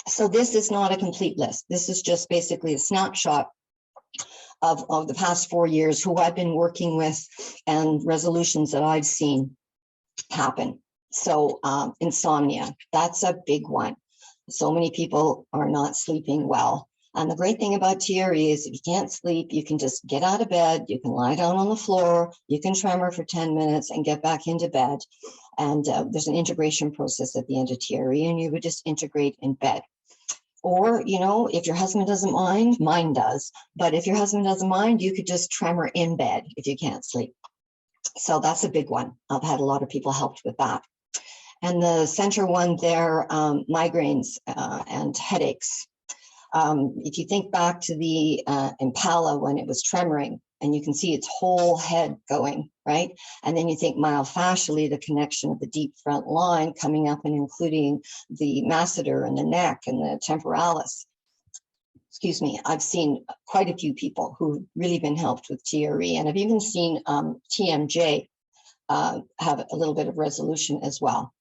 So this is not a complete list. This is just basically a snapshot of the past 4 years, who I've been working with and resolutions that I've seen happen. So insomnia, that's a big one. So many people are not sleeping well. And the great thing about TRE is if you can't sleep, you can just get out of bed, you can lie down on the floor, you can tremor for 10 minutes and get back into bed. And there's an integration process at the end of TRE, and you would just integrate in bed. Or, you know, if your husband doesn't mind, mine does. But if your husband doesn't mind, you could just tremor in bed if you can't sleep. So that's a big one. I've had a lot of people helped with that. And the center one there, migraines and headaches. If you think back to the Impala when it was tremoring, and you can see its whole head going, right? And then you think myofascially, the connection of the deep front line coming up and including the masseter and the neck and the temporalis. Excuse me, I've seen quite a few people who've really been helped with TRE, and I've even seen TMJ have a little bit of resolution as well.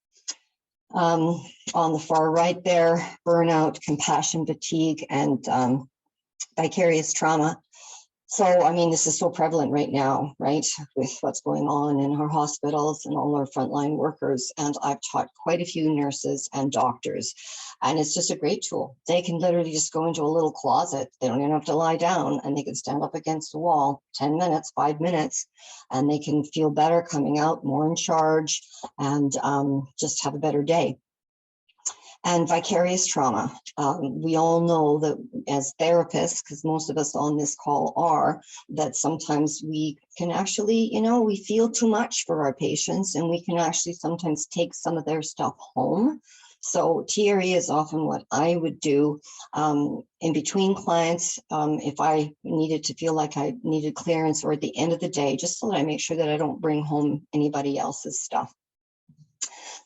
On the far right there, burnout, compassion, fatigue, and vicarious trauma. So, I mean, this is so prevalent right now, right, with what's going on in our hospitals and all our frontline workers. And I've taught quite a few nurses and doctors, and it's just a great tool. They can literally just go into a little closet. They don't even have to lie down, and they can stand up against the wall, 10 minutes, 5 minutes, and they can feel better coming out, more in charge, and just have a better day. And vicarious trauma. We all know that as therapists, because most of us on this call are, that sometimes we can actually, you know, we feel too much for our patients, and we can actually sometimes take some of their stuff home. So TRE is often what I would do in between clients if I needed to feel like I needed clearance, or at the end of the day, just so that I make sure that I don't bring home anybody else's stuff.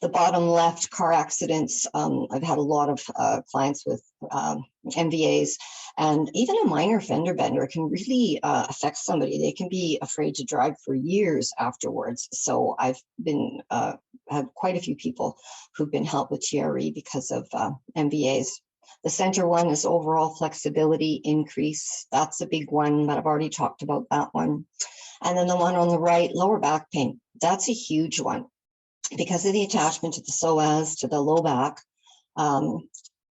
The bottom left, car accidents. I've had a lot of clients with MVAs, and even a minor fender bender can really affect somebody. They can be afraid to drive for years afterwards. So I've been had quite a few people who've been helped with TRE because of MVAs. The center one is overall flexibility increase. That's a big one, but I've already talked about that one. And then the one on the right, lower back pain. That's a huge one. Because of the attachment to the psoas, to the low back,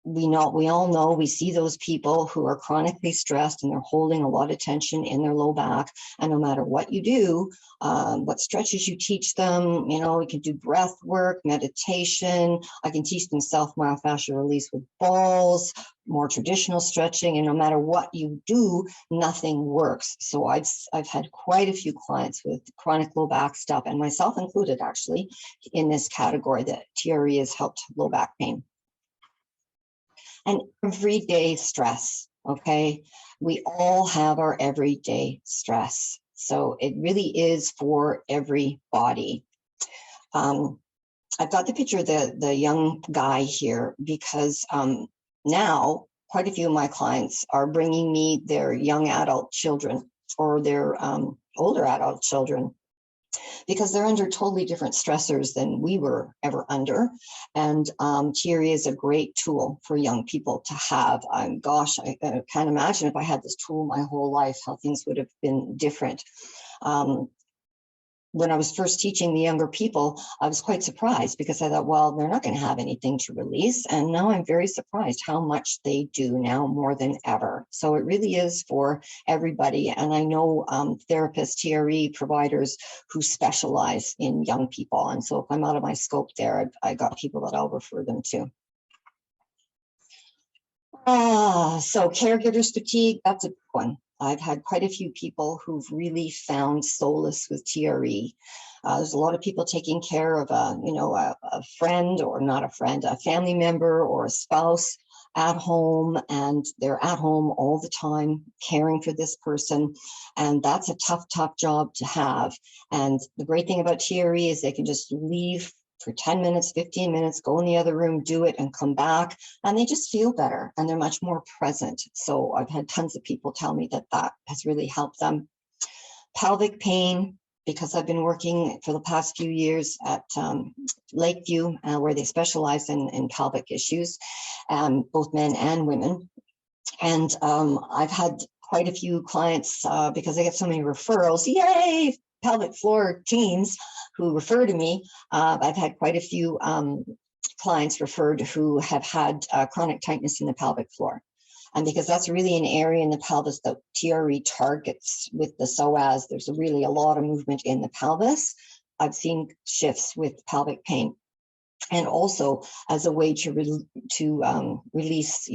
we all know, we see those people who are chronically stressed and they're holding a lot of tension in their low back. And no matter what you do, what stretches you teach them, you know, we can do breath work, meditation. I can teach them self-myofascial release with balls, more traditional stretching, and no matter what you do, nothing works. So I've had quite a few clients with chronic low back stuff, and myself included actually in this category, that TRE has helped low back pain. And everyday stress, okay? We all have our everyday stress. So it really is for everybody. I've got the picture of the young guy here because now quite a few of my clients are bringing me their young adult children or their older adult children, because they're under totally different stressors than we were ever under. And TRE is a great tool for young people to have. Gosh, I can't imagine if I had this tool my whole life, how things would have been different. When I was first teaching the younger people, I was quite surprised because I thought, well, they're not going to have anything to release. And now I'm very surprised how much they do now, more than ever. So it really is for everybody. And I know therapists, TRE providers who specialize in young people. And so if I'm out of my scope there, I got people that I'll refer them to. So caregivers fatigue, that's a big one. I've had quite a few people who've really found solace with TRE. There's a lot of people taking care of a friend, or not a friend, a family member or a spouse at home, and they're at home all the time caring for this person. And that's a tough, tough job to have. And the great thing about TRE is they can just leave for 10 minutes, 15 minutes, go in the other room, do it, and come back, and they just feel better and they're much more present. So I've had tons of people tell me that that has really helped them. Pelvic pain, because I've been working for the past few years at Lakeview, where they specialize in pelvic issues, both men and women. And I've had quite a few clients because I get so many referrals. Yay, pelvic floor teams who refer to me. I've had quite a few clients referred who have had chronic tightness in the pelvic floor. And because that's really an area in the pelvis that TRE targets with the psoas, there's really a lot of movement in the pelvis. I've seen shifts with pelvic pain. And also as a way to release,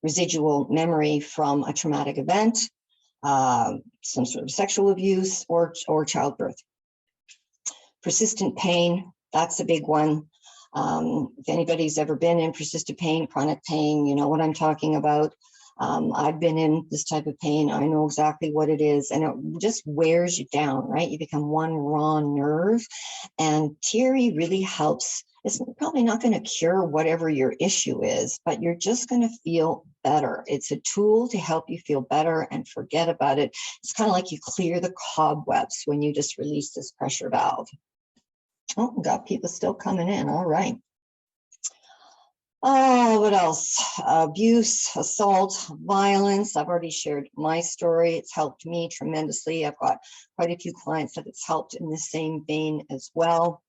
residual memory from a traumatic event, some sort of sexual abuse or childbirth. Persistent pain, that's a big one. If anybody's ever been in persistent pain, chronic pain, you know what I'm talking about. I've been in this type of pain. I know exactly what it is, and it just wears you down, right? You become one raw nerve, and TRE really helps. It's probably not going to cure whatever your issue is, but you're just going to feel better. It's a tool to help you feel better and forget about it. It's kind of like you clear the cobwebs when you just release this pressure valve. Oh, got people still coming in. All right. Oh, what else? Abuse, assault, violence. I've already shared my story. It's helped me tremendously. I've got quite a few clients that it's helped in the same vein as well.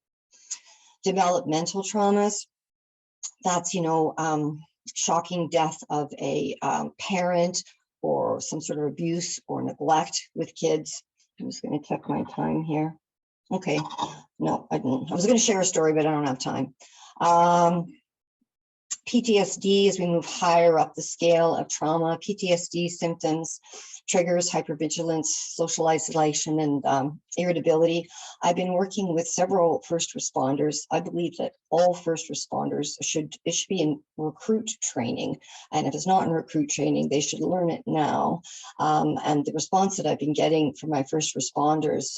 Developmental traumas. That's, shocking death of a parent or some sort of abuse or neglect with kids. I'm just going to check my time here. Okay, no, I didn't. I was going to share a story, but I don't have time. PTSD, as we move higher up the scale of trauma, PTSD symptoms, triggers, hypervigilance, social isolation, and irritability. I've been working with several first responders. I believe that all first responders should be in recruit training. And if it's not in recruit training, they should learn it now. And the response that I've been getting from my first responders,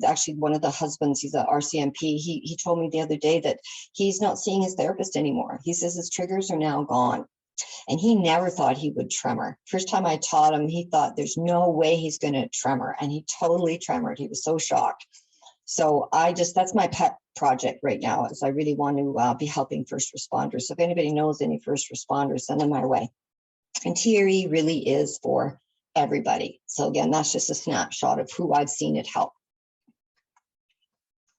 actually one of the husbands, he's a RCMP, he told me the other day that he's not seeing his therapist anymore. He says his triggers are now gone. And he never thought he would tremor. First time I taught him, he thought there's no way he's going to tremor. And he totally tremored. He was so shocked. So that's my pet project right now, is I really want to be helping first responders. So if anybody knows any first responders, send them my way. And TRE really is for everybody. So again, that's just a snapshot of who I've seen it help.